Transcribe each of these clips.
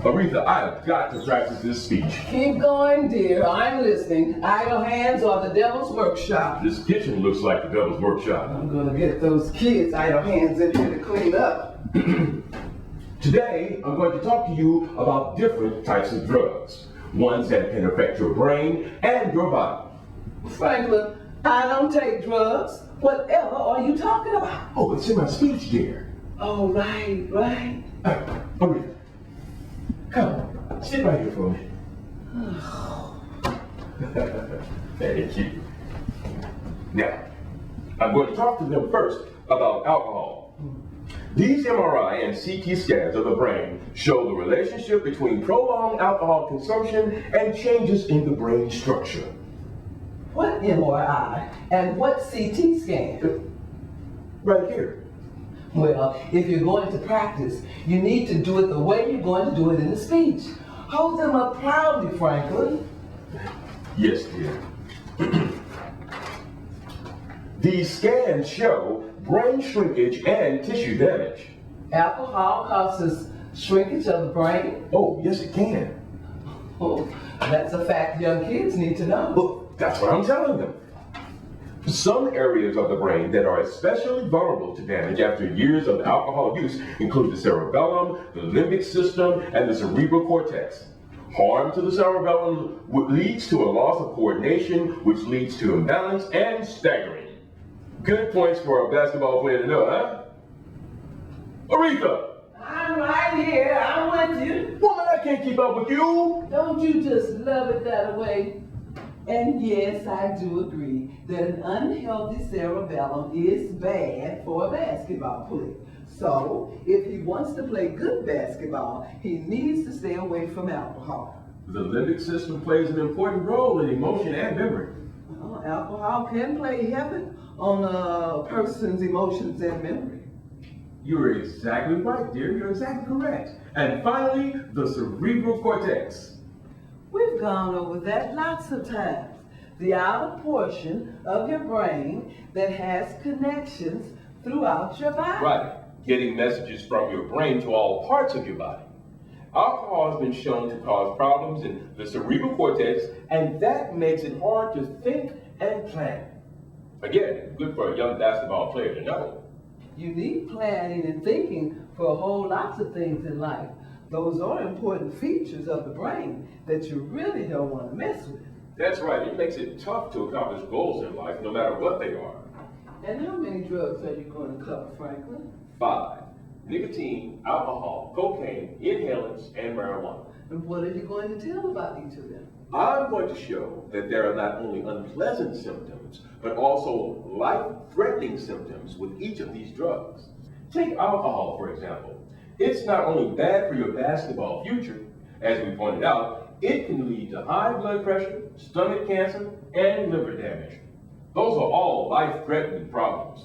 Aretha, I have got to practice this speech. Keep going, dear. I'm listening. Idle hands are the devil's workshop. This kitchen looks like the devil's workshop. I'm gonna get those kids' idle hands in here to clean up. Today, I'm going to talk to you about different types of drugs. Ones that can affect your brain and your body. Franklin, I don't take drugs. Whatever are you talking about? Oh, it's in my speech, dear. Oh, right. Aretha, come, sit right here for a minute. Thank you. Now, I'm going to talk to them first about alcohol. These MRI and CT scans of the brain show the relationship between prolonged alcohol consumption and changes in the brain structure. What MRI and what CT scan? Right here. Well, if you're going to practice, you need to do it the way you're going to do it in the speech. Hold them up proudly, Franklin. Yes, dear. These scans show brain shrinkage and tissue damage. Alcohol causes shrinkage of the brain? Oh, yes it can. Oh, that's a fact young kids need to know. Well, that's what I'm telling them. Some areas of the brain that are especially vulnerable to damage after years of alcohol use include the cerebellum, the limbic system, and the cerebral cortex. Harm to the cerebellum leads to a loss of coordination, which leads to imbalance and staggering. Good points for a basketball player to know, huh? Aretha! I'm right here. I'm with you. Woman, I can't keep up with you. Don't you just love it that way? And yes, I do agree that an unhealthy cerebellum is bad for a basketball player. So, if he wants to play good basketball, he needs to stay away from alcohol. The limbic system plays an important role in emotion and memory. Well, alcohol can play heavy on a person's emotions and memory. You're exactly right, dear. You're exactly correct. And finally, the cerebral cortex. We've gone over that lots of times. The outer portion of your brain that has connections throughout your body. Right. Getting messages from your brain to all parts of your body. Alcohol has been shown to cause problems in the cerebral cortex, and that makes it hard to think and plan. Again, good for a young basketball player to know. You need planning and thinking for a whole lot of things in life. Those are important features of the brain that you really don't want to mess with. That's right. It makes it tough to accomplish goals in life, no matter what they are. And how many drugs are you going to cover, Franklin? 5. Nicotine, alcohol, cocaine, inhalants, and marijuana. And what are you going to tell about each of them? I'm going to show that there are not only unpleasant symptoms, but also life-threatening symptoms with each of these drugs. Take alcohol, for example. It's not only bad for your basketball future, as we pointed out, it can lead to high blood pressure, stomach cancer, and liver damage. Those are all life-threatening problems.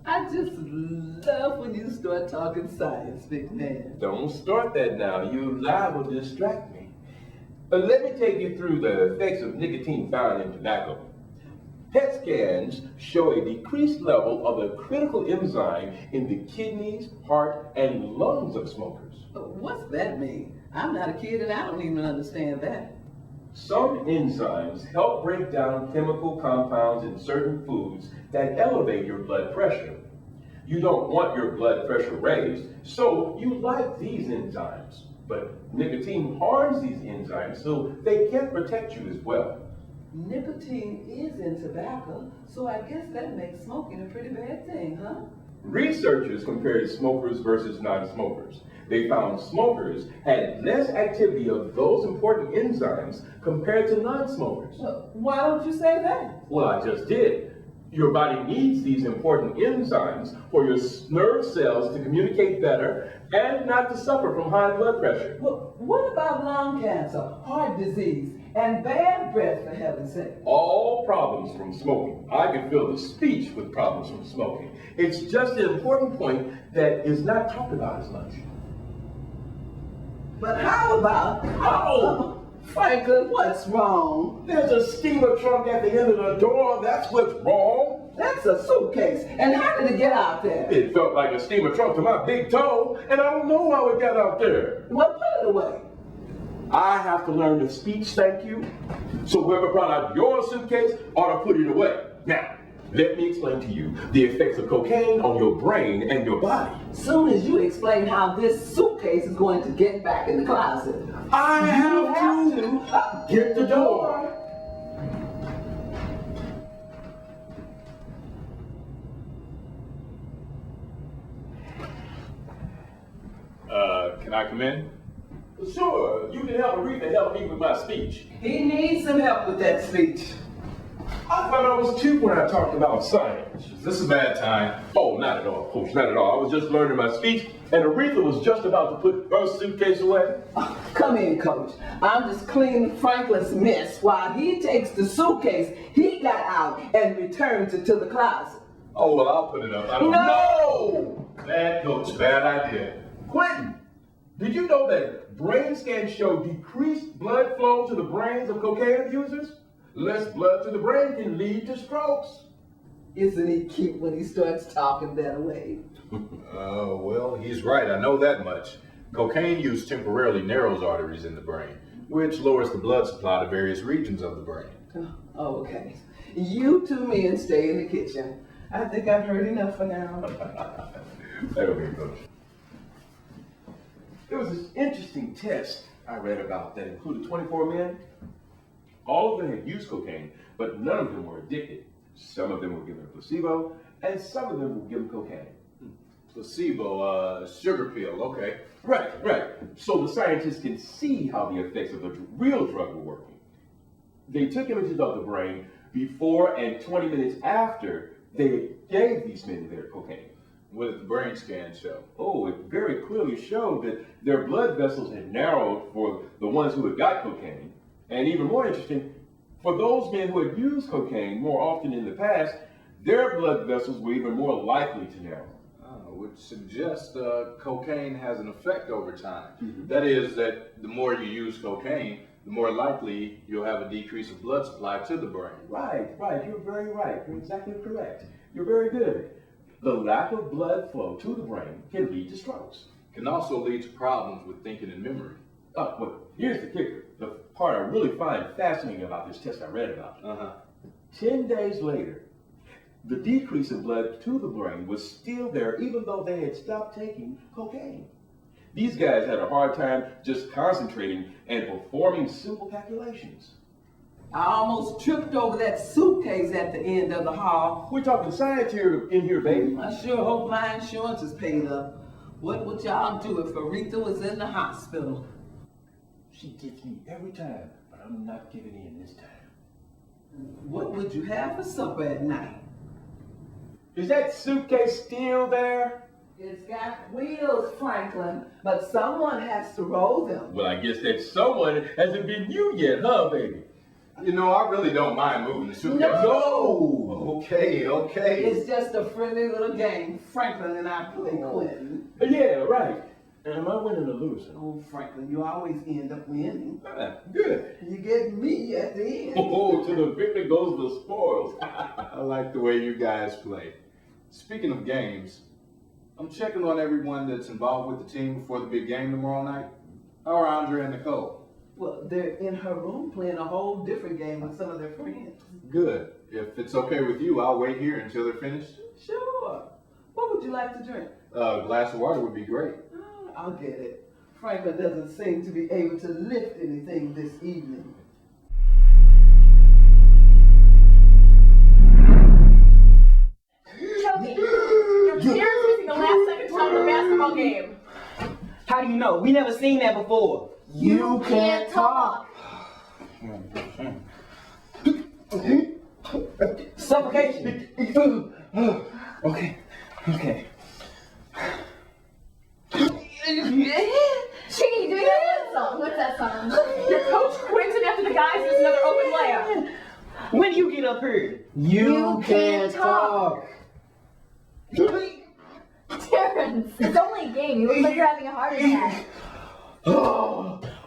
I just love when you start talking science, big man. Don't start that now. You liable to distract me. But let me take you through the effects of nicotine found in tobacco. PET scans show a decreased level of a critical enzyme in the kidneys, heart, and lungs of smokers. What's that mean? I'm not a kid and I don't even understand that. Some enzymes help break down chemical compounds in certain foods that elevate your blood pressure. You don't want your blood pressure raised, so you like these enzymes. But nicotine harms these enzymes, so they can't protect you as well. Nicotine is in tobacco, so I guess that makes smoking a pretty bad thing, huh? Researchers compared smokers versus non-smokers. They found smokers had less activity of those important enzymes compared to non-smokers. Why don't you say that? Well, I just did. Your body needs these important enzymes for your nerve cells to communicate better and not to suffer from high blood pressure. Well, what about lung cancer, heart disease, and bad breath, for heaven's sake? All problems from smoking. I can fill the speech with problems from smoking. It's just an important point that is not talked about as much. But how about... Oh! Franklin, what's wrong? There's a steamer trunk at the end of the door. That's what's wrong. That's a suitcase. And how did it get out there? It felt like a steamer trunk to my big toe, and I don't know how it got out there. Well, put it away. I have to learn the speech thank you. So whoever brought out your suitcase ought to put it away. Now, let me explain to you the effects of cocaine on your brain and your body. Soon as you explain how this suitcase is going to get back in the closet, I have to get the door. Can I come in? Sure, you can help Aretha help me with my speech. He needs some help with that speech. I thought I was cute when I talked about science. Is this a bad time? Oh, not at all, Coach, not at all. I was just learning my speech, and Aretha was just about to put her suitcase away. Come in, Coach. I'm just cleaning Franklin's mess while he takes the suitcase he got out and returns it to the closet. Oh, well, I'll put it up. I don't No! Bad coach, bad idea. Quentin, did you know that brain scans show decreased blood flow to the brains of cocaine abusers? Less blood to the brain can lead to strokes. Isn't he cute when he starts talking that way? Well, he's right. I know that much. Cocaine use temporarily narrows arteries in the brain, which lowers the blood supply to various regions of the brain. Oh, okay. You two men stay in the kitchen. I think I've heard enough for now. That'll be good. There was this interesting test I read about that included 24 men. All of them had used cocaine, but none of them were addicted. Some of them were given a placebo, and some of them were given cocaine. Placebo, sugar pill, okay. Right. So the scientists can see how the effects of the real drug were working. They took images of the brain before and 20 minutes after they gave these men their cocaine. What did the brain scan show? Oh, it very clearly showed that their blood vessels had narrowed for the ones who had got cocaine. And even more interesting, for those men who had used cocaine more often in the past, their blood vessels were even more likely to narrow. Which suggests cocaine has an effect over time. Mm-hmm. That is, that the more you use cocaine, the more likely you'll have a decrease of blood supply to the brain. Right. You're very right. You're exactly correct. You're very good. The lack of blood flow to the brain can lead to strokes. Can also lead to problems with thinking and memory. Well, here's the kicker. The part I really find fascinating about this test I read about. 10 days later, the decrease in blood to the brain was still there even though they had stopped taking cocaine. These guys had a hard time just concentrating and performing simple calculations. I almost tripped over that suitcase at the end of the hall. We're talking science here in here, baby. I sure hope my insurance is paid up. What would y'all do if Aretha was in the hospital? She gets me every time, but I'm not giving in this time. What would you have for supper at night? Is that suitcase still there? It's got wheels, Franklin, but someone has to roll them. Well, I guess that someone hasn't been you yet, huh, baby? You know, I really don't mind moving the suitcase. No! Okay. It's just a friendly little game Franklin and I play, Quentin. Yeah, right. Am I winning or losing? Oh, Franklin, you always end up winning. Good. You get me at the end. Oh, to the victor goes the spoils. I like the way you guys play. Speaking of games, I'm checking on everyone that's involved with the team before the big game tomorrow night. How are Andre and Nicole? Well, they're in her room playing a whole different game with some of their friends. Good. If it's okay with you, I'll wait here until they're finished. Sure. What would you like to drink? A glass of water would be great. I'll get it. Franklin doesn't seem to be able to lift anything this evening. Choking. Your parents missing the last second shot of the basketball game. How do you know? We never seen that before. You can't talk. Suffocation. Okay. Chingy, doing that one song. What's that song? Your coach Quentin after the guys is another open layup. When you get up here? You can't talk. Terrence, it's only a game. You look like you're having a heart attack.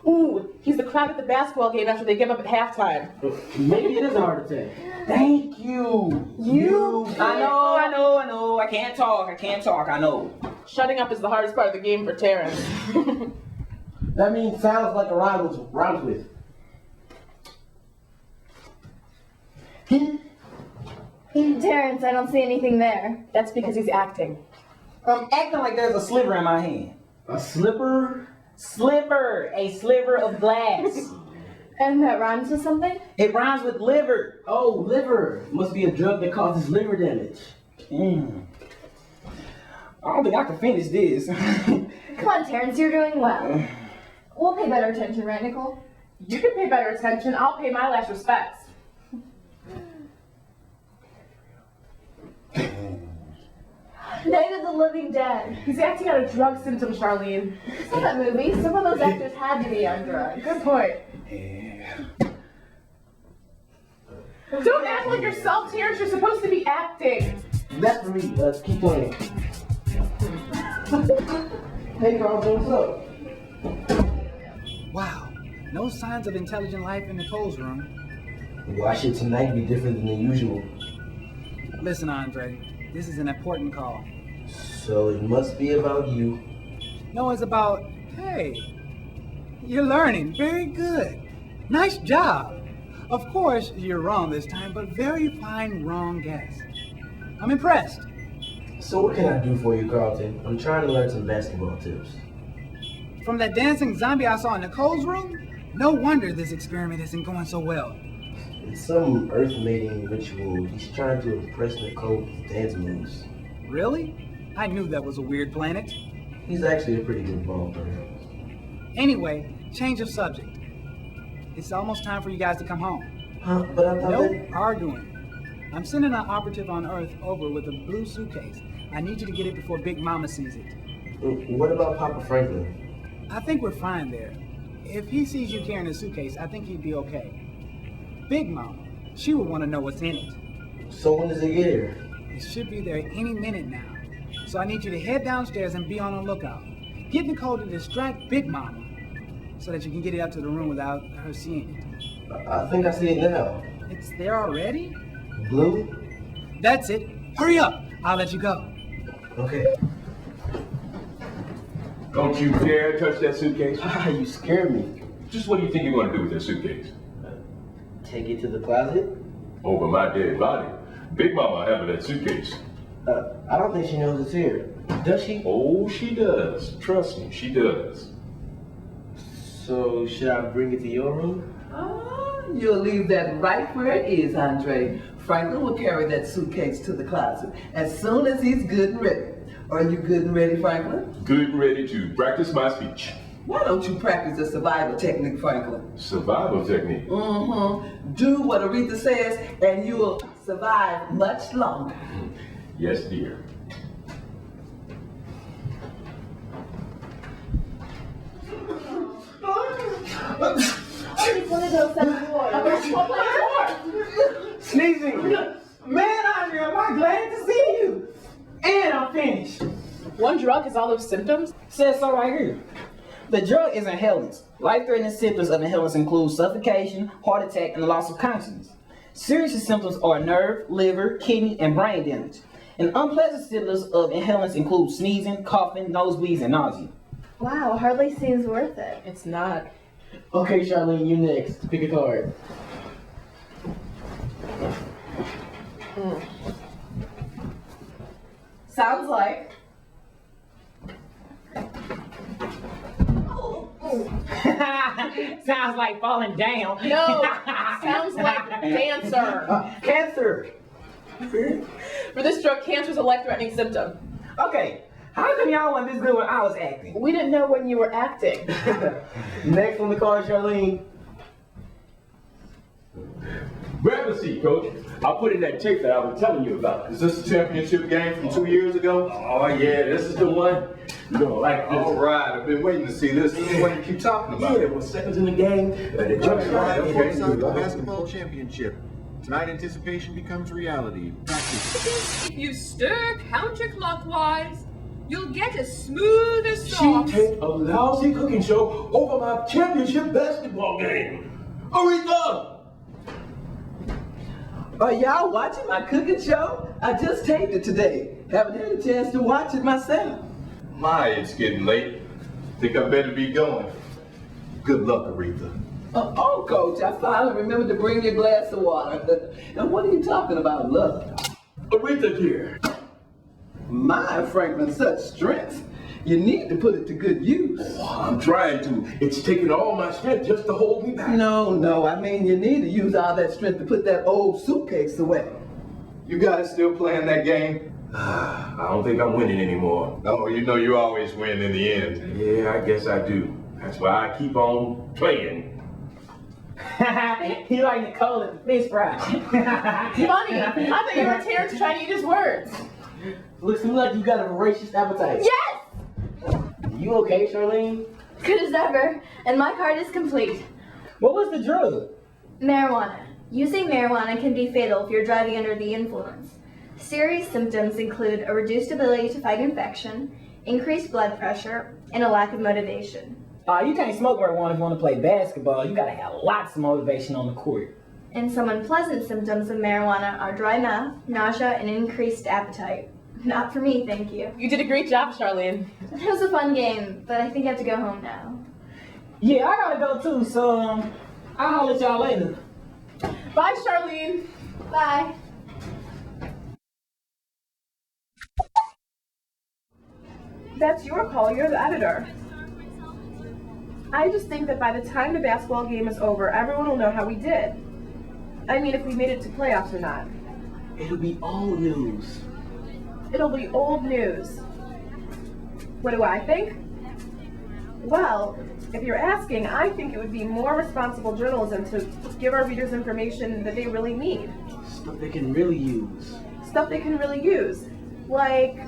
Ooh, he's the crowd at the basketball game after they give up at halftime. Maybe it is a heart attack. Thank you. I know. I can't talk. I know. Shutting up is the hardest part of the game for Terrence. That means sounds like a rhymes with. Terrence, I don't see anything there. That's because he's acting. I'm acting like there's a sliver in my hand. A slipper? Sliver, a sliver of glass. And that rhymes with something? It rhymes with liver. Oh, liver. Must be a drug that causes liver damage. I don't think I can finish this. Come on, Terrence, you're doing well. We'll pay better attention, right, Nicole? You can pay better attention. I'll pay my last respects. Night of the Living Dead. He's acting out of drug symptoms, Charlene. You saw that movie? Some of those actors had to be on drugs. Good point. Don't act like yourself, Terrence. You're supposed to be acting. That's for me. Keep playing. Hey, Carl, what's up? Wow, no signs of intelligent life in Nicole's room. Why should tonight be different than the usual? Listen, Andre, this is an important call. So it must be about you. No, it's about, hey, you're learning. Very good. Nice job. Of course, you're wrong this time, but very fine wrong guess. I'm impressed. So what can I do for you, Carlton? I'm trying to learn some basketball tips. From that dancing zombie I saw in Nicole's room, no wonder this experiment isn't going so well. It's some earth mating ritual. He's trying to impress Nicole with dance moves. Really? I knew that was a weird planet. He's actually a pretty good ball player. Anyway, change of subject. It's almost time for you guys to come home. Huh? But I thought No that... arguing. I'm sending an operative on Earth over with a blue suitcase. I need you to get it before Big Mama sees it. What about Papa Franklin? I think we're fine there. If he sees you carrying a suitcase, I think he'd be okay. Big Mama, she would want to know what's in it. So when does it get here? It should be there any minute now. So I need you to head downstairs and be on the lookout. Get Nicole to distract Big Mama so that you can get it up to the room without her seeing it. I think I see it now. It's there already? Blue? That's it. Hurry up. I'll let you go. Okay. Don't you dare touch that suitcase. You scared me. Just what do you think you're going to do with that suitcase? Take it to the closet? Over my dead body. Big Mama having that suitcase. I don't think she knows it's here. Does she? Oh, she does. Trust me, she does. So should I bring it to your room? You'll leave that right where it is, Andre. Franklin will carry that suitcase to the closet as soon as he's good and ready. Are you good and ready, Franklin? Good and ready to practice my speech. Why don't you practice the survival technique, Franklin? Survival technique. Do what Aretha says and you'll survive much longer. Yes, dear. It's one of those 7 boys. Sneezing! Man, Andre, am I glad to see you! And I'm finished. One drug is all those symptoms? Says so right here. The drug is inhalants. Life-threatening symptoms of inhalants include suffocation, heart attack, and the loss of consciousness. Serious symptoms are nerve, liver, kidney, and brain damage. And unpleasant symptoms of inhalants include sneezing, coughing, nosebleeds, and nausea. Wow, hardly seems worth it. It's not. Okay, Charlene, you next. Pick a card. Sounds like. Sounds like falling down. No, sounds like cancer. Cancer. For this drug, cancer is a life-threatening symptom. Okay, how come y'all weren't this good when I was acting? We didn't know when you were acting. Next on the card, Charlene. Grab a seat, Coach. I'll put in that tape that I was telling you about. Is this the championship game from 2 years ago? Oh, yeah, this is the one. You're going to like this. All right, I've been waiting to see this. This is what you keep talking about. Yeah, with seconds in the game. The judge Basketball championship. Tonight, anticipation becomes reality. Practice. If you stir counterclockwise, you'll get as smooth as She sauce. taped a lousy cooking show over my championship basketball game. Aretha! Are y'all watching my cooking show? I just taped it today. Haven't had a chance to watch it myself. My, it's getting late. Think I better be going. Good luck, Aretha. Oh, Coach, I finally remembered to bring you a glass of water. Now, what are you talking about, love? Aretha, dear. My, Franklin, such strength. You need to put it to good use. Oh, I'm trying to. It's taking all my strength just to hold me back. No, I mean you need to use all that strength to put that old suitcase away. You guys still playing that game? I don't think I'm winning anymore. Oh, you know you always win in the end. Yeah, I guess I do. That's why I keep on playing. He like Nicole at the fish fry. Funny, I thought you were Terrence trying to eat his words. Looks to me like you got a voracious appetite. Yes! You okay, Charlene? Good as ever, and my card is complete. What was the drug? Marijuana. Using marijuana can be fatal if you're driving under the influence. Serious symptoms include a reduced ability to fight infection, increased blood pressure, and a lack of motivation. You can't smoke marijuana if you want to play basketball. You gotta have lots of motivation on the court. And some unpleasant symptoms of marijuana are dry mouth, nausea, and increased appetite. Not for me, thank you. You did a great job, Charlene. It was a fun game, but I think I have to go home now. Yeah, I gotta go too, so I'll holler at y'all later. Bye, Charlene. Bye. That's your call, you're the editor. I just think that by the time the basketball game is over, everyone will know how we did. I mean, if we made it to playoffs or not. It'll be old news. It'll be old news. What do I think? Well, if you're asking, I think it would be more responsible journalism to give our readers information that they really need. Stuff they can really use. Stuff they can really use. Like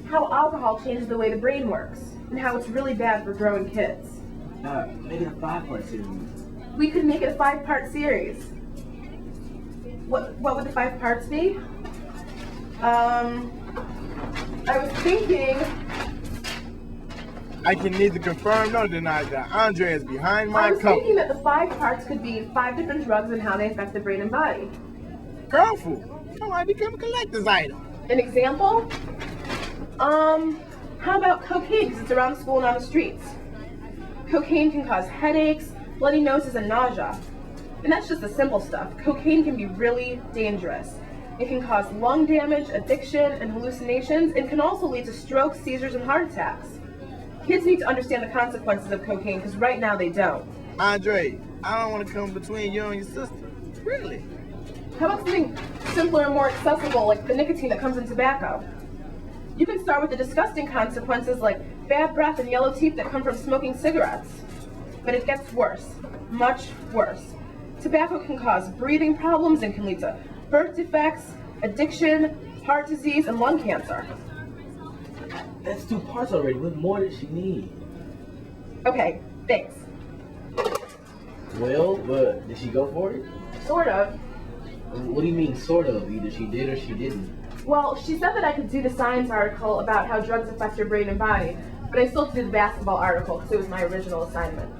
how alcohol changes the way the brain works, and how it's really bad for growing kids. Make it a 5-part series. We could make it a 5-part series. What would the 5 parts be? I was thinking... I can neither confirm nor deny that Andre is behind my I was cover. thinking that the 5 parts could be 5 different drugs and how they affect the brain and body. Girlfriend, I might become a collector's item. An example? How about cocaine, because it's around school and on the streets? Cocaine can cause headaches, bloody noses, and nausea. And that's just the simple stuff. Cocaine can be really dangerous. It can cause lung damage, addiction, and hallucinations. It can also lead to strokes, seizures, and heart attacks. Kids need to understand the consequences of cocaine, because right now they don't. Andre, I don't want to come between you and your sister. Really? How about something simpler and more accessible, like the nicotine that comes in tobacco? You can start with the disgusting consequences like bad breath and yellow teeth that come from smoking cigarettes. But it gets worse, much worse. Tobacco can cause breathing problems and can lead to birth defects, addiction, heart disease, and lung cancer. That's 2 parts already. What more does she need? Okay, thanks. Well, but did she go for it? Sort of. What do you mean, sort of? Either she did or she didn't. Well, she said that I could do the science article about how drugs affect your brain and body, but I still have to do the basketball article because it was my original assignment.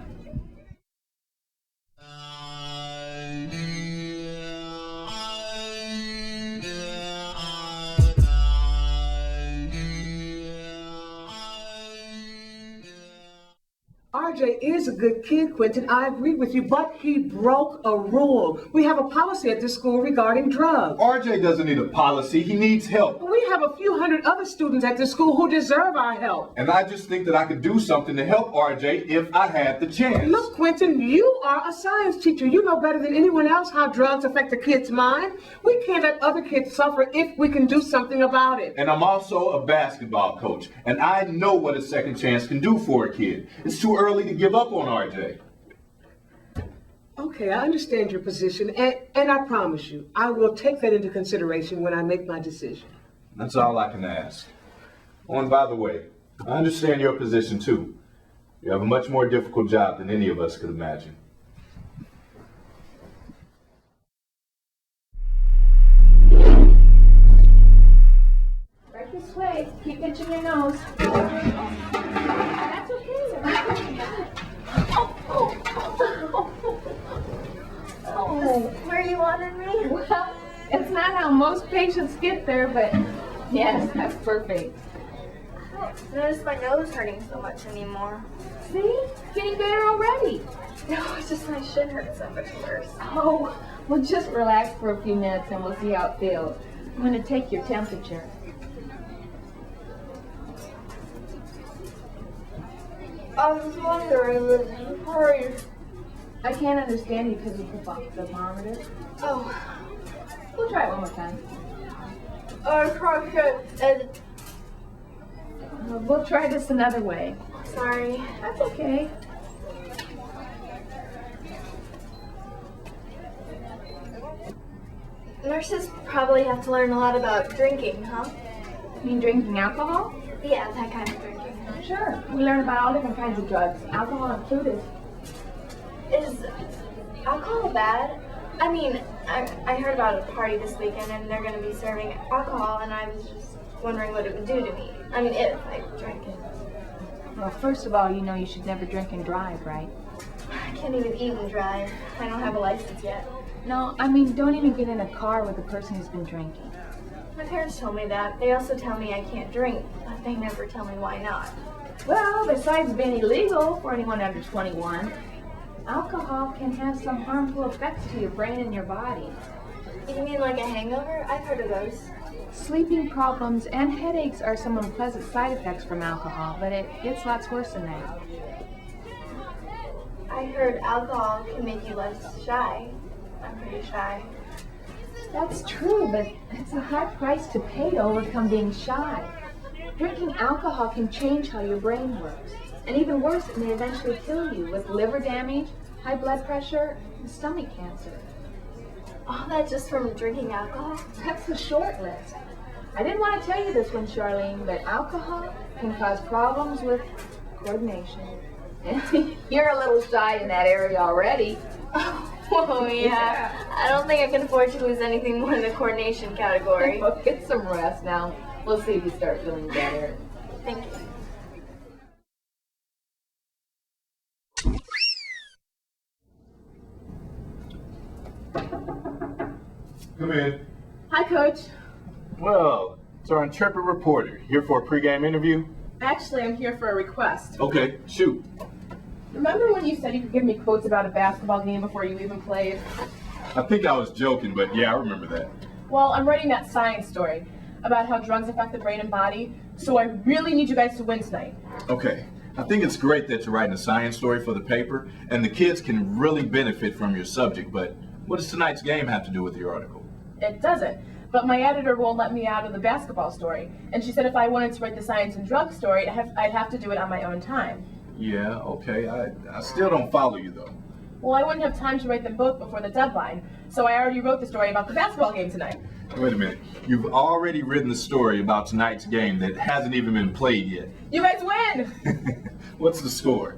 RJ is a good kid, Quentin. I agree with you, but he broke a rule. We have a policy at this school regarding drugs. RJ doesn't need a policy, he needs help. We have a few hundred other students at this school who deserve our help. And I just think that I could do something to help RJ if I had the chance. Look, Quentin, you are a science teacher. You know better than anyone else how drugs affect a kid's mind. We can't let other kids suffer if we can do something about it. And I'm also a basketball coach, and I know what a second chance can do for a kid. It's too early to give up on RJ. Okay, I understand your position, and I promise you, I will take that into consideration when I make my decision. That's all I can ask. Oh, and by the way, I understand your position too. You have a much more difficult job than any of us could imagine. Right this way. Keep pinching your nose. That's okay. Where you wanted me? Well, it's not how most patients get there, but yes, that's perfect. notice my nose hurting so much anymore. See? Getting better already. No, it's just my shin hurts so much worse. Oh, well, just relax for a few minutes and we'll see how it feels. I'm going to take your temperature. I was wondering, hurry. I can't understand you because of the thermometer. Oh, We'll try it one more time. I can't get We'll try this another way. Sorry. That's okay. Nurses probably have to learn a lot about drinking, huh? You mean drinking alcohol? Yeah, that kind of drinking. Sure. We learn about all different kinds of drugs, alcohol included. Is alcohol bad? I mean, I heard about a party this weekend and they're going to be serving alcohol and I was just wondering what it would do to me. I mean, if I drank it. Well, first of all, you know you should never drink and drive, right? I can't even eat and drive. I don't have a license yet. No, I mean, don't even get in a car with a person who's been drinking. My parents told me that. They also tell me I can't drink, but they never tell me why not. Well, besides being illegal for anyone under 21, alcohol can have some harmful effects to your brain and your body. You mean like a hangover? I've heard of those. Sleeping problems and headaches are some unpleasant side effects from alcohol, but it gets lots worse than that. I heard alcohol can make you less shy. I'm pretty shy. That's true, but it's a high price to pay to overcome being shy. Drinking alcohol can change how your brain works. And even worse, it may eventually kill you with liver damage, high blood pressure, and stomach cancer. All that just from drinking alcohol? That's the short list. I didn't want to tell you this one, Charlene, but alcohol can cause problems with coordination. You're a little shy in that area already. Oh, yeah. I don't think I can afford to lose anything more in the coordination category. Well, get some rest now. We'll see if you start feeling better. Thank you. Come in. Hi, Coach. Well, it's our intrepid reporter here for a pregame interview. Actually, I'm here for a request. Okay, shoot. Remember when you said you could give me quotes about a basketball game before you even played? I think I was joking, but yeah, I remember that. Well, I'm writing that science story about how drugs affect the brain and body, so I really need you guys to win tonight. Okay, I think it's great that you're writing a science story for the paper, and the kids can really benefit from your subject, but what does tonight's game have to do with your article? It doesn't, but my editor won't let me out of the basketball story, and she said if I wanted to write the science and drug story, I'd have to do it on my own time. Yeah, okay, I still don't follow you though. Well, I wouldn't have time to write them both before the deadline, so I already wrote the story about the basketball game tonight. Wait a minute, you've already written the story about tonight's game that hasn't even been played yet. You guys win! What's the score?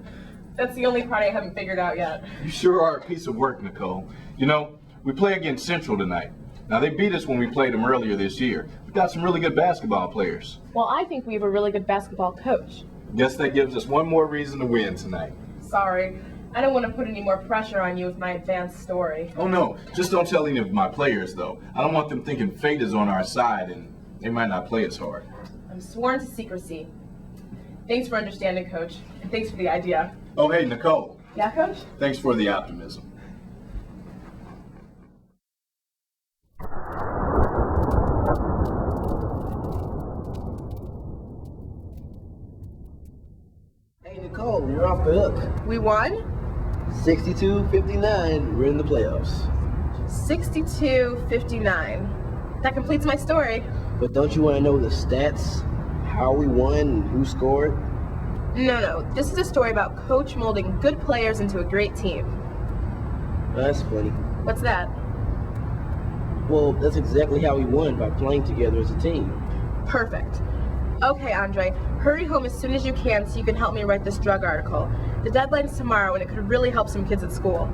That's the only part I haven't figured out yet. You sure are a piece of work, Nicole. You know, we play against Central tonight. Now, they beat us when we played them earlier this year. We've got some really good basketball players. Well, I think we have a really good basketball coach. Guess that gives us one more reason to win tonight. Sorry, I don't want to put any more pressure on you with my advanced story. Oh no, just don't tell any of my players though. I don't want them thinking fate is on our side and they might not play as hard. I'm sworn to secrecy. Thanks for understanding, Coach, and thanks for the idea. Oh hey, Nicole. Yeah, Coach? Thanks for the optimism. Hey Nicole, you're off the hook. We won? 62-59, we're in the playoffs. 62-59. That completes my story. But don't you want to know the stats? How we won and who scored? No, this is a story about Coach molding good players into a great team. That's funny. What's that? Well, that's exactly how we won, by playing together as a team. Perfect. Okay, Andre, hurry home as soon as you can so you can help me write this drug article. The deadline's tomorrow and it could really help some kids at school.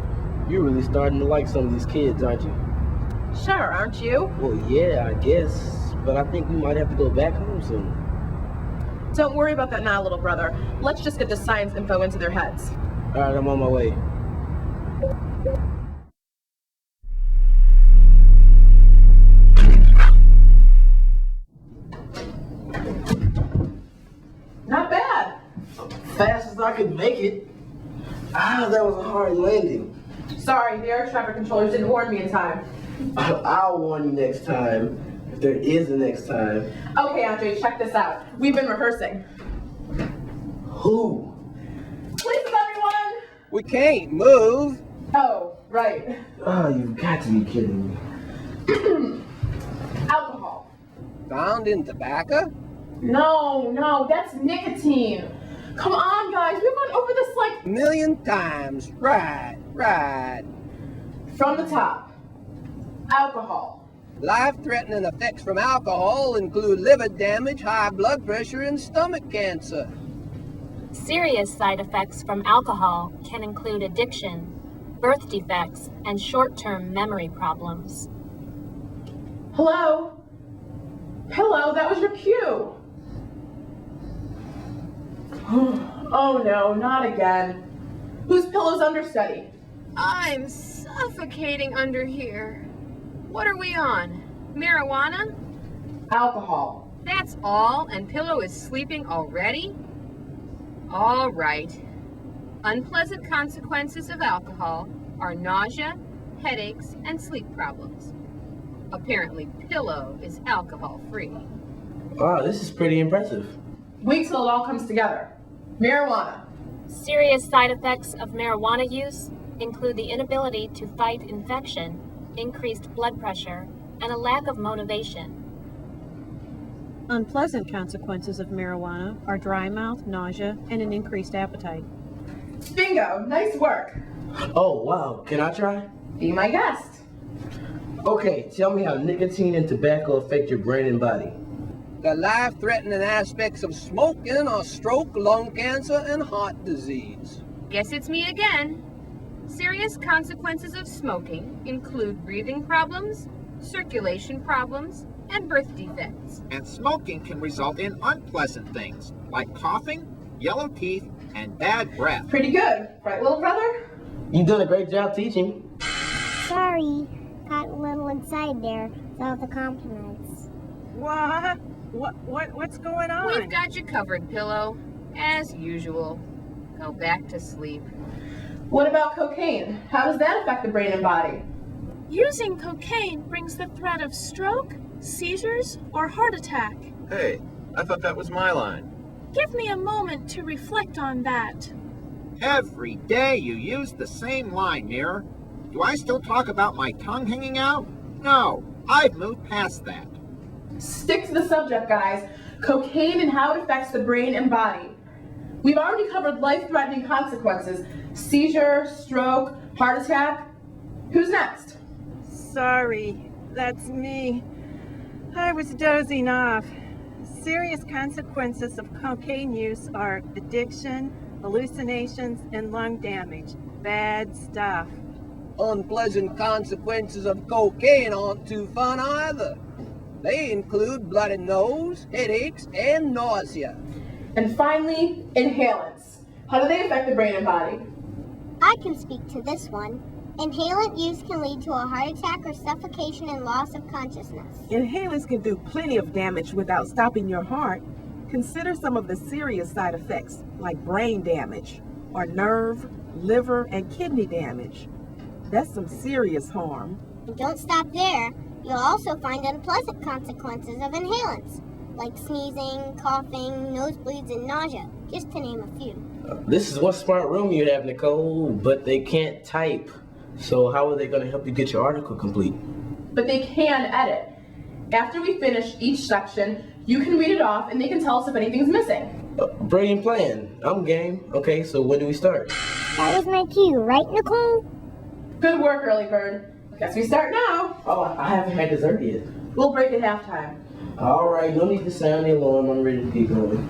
You're really starting to like some of these kids, aren't you? Sure, aren't you? Well, yeah, I guess. But I think we might have to go back home soon. Don't worry about that now, little brother. Let's just get the science info into their heads. All right, I'm on my way. fast as I could make it. That was a hard landing. Sorry, the air traffic controllers didn't warn me in time. I'll warn you next time, if there is a next time. Okay, Andre, check this out. We've been rehearsing. Who? Please, everyone! We can't move. Oh, right. Oh, you've got to be kidding me. Alcohol. Found in tobacco? No, that's nicotine. Come on, guys, we've gone over this like... Million times. Right. From the top. Alcohol. Life-threatening effects from alcohol include liver damage, high blood pressure, and stomach cancer. Serious side effects from alcohol can include addiction, birth defects, and short-term memory problems. Hello? Hello, that was your cue. Oh no, not again. Whose pillow's understudy? I'm suffocating under here. What are we on? Marijuana? Alcohol. That's all, and Pillow is sleeping already? All right. Unpleasant consequences of alcohol are nausea, headaches, and sleep problems. Apparently, Pillow is alcohol-free. Wow, this is pretty impressive. Wait till it all comes together. Marijuana. Serious side effects of marijuana use include the inability to fight infection, increased blood pressure, and a lack of motivation. Unpleasant consequences of marijuana are dry mouth, nausea, and an increased appetite. Bingo, nice work. Oh, wow, can I try? Be my guest. Okay, tell me how nicotine and tobacco affect your brain and body. The life-threatening aspects of smoking are stroke, lung cancer, and heart disease. Guess it's me again. Serious consequences of smoking include breathing problems, circulation problems, and birth defects. And smoking can result in unpleasant things like coughing, yellow teeth, and bad breath. Pretty good, right, little brother? You've done a great job teaching. Sorry, got a little inside there with all the compliments. What? What's going on? We've got you covered, Pillow. As usual. Go back to sleep. What about cocaine? How does that affect the brain and body? Using cocaine brings the threat of stroke, seizures, or heart attack. Hey, I thought that was my line. Give me a moment to reflect on that. Every day you use the same line, Mirror. Do I still talk about my tongue hanging out? No, I've moved past that. Stick to the subject, guys. Cocaine and how it affects the brain and body. We've already covered life-threatening consequences. Seizure, stroke, heart attack. Who's next? Sorry, that's me. I was dozing off. Serious consequences of cocaine use are addiction, hallucinations, and lung damage. Bad stuff. Unpleasant consequences of cocaine aren't too fun either. They include bloody nose, headaches, and nausea. And finally, inhalants. How do they affect the brain and body? I can speak to this one. Inhalant use can lead to a heart attack or suffocation and loss of consciousness. Inhalants can do plenty of damage without stopping your heart. Consider some of the serious side effects, like brain damage, or nerve, liver, and kidney damage. That's some serious harm. And don't stop there. You'll also find unpleasant consequences of inhalants, like sneezing, coughing, nosebleeds, and nausea, just to name a few. This is one smart room you'd have, Nicole, but they can't type. So how are they going to help you get your article complete? But they can edit. After we finish each section, you can read it off and they can tell us if anything's missing. Brilliant plan. I'm game. Okay, so when do we start? That was my cue, right, Nicole? Good work, early bird. Guess we start now. Oh, I haven't had dessert yet. We'll break at halftime. All right, no need to sound the alarm. I'm ready to keep going.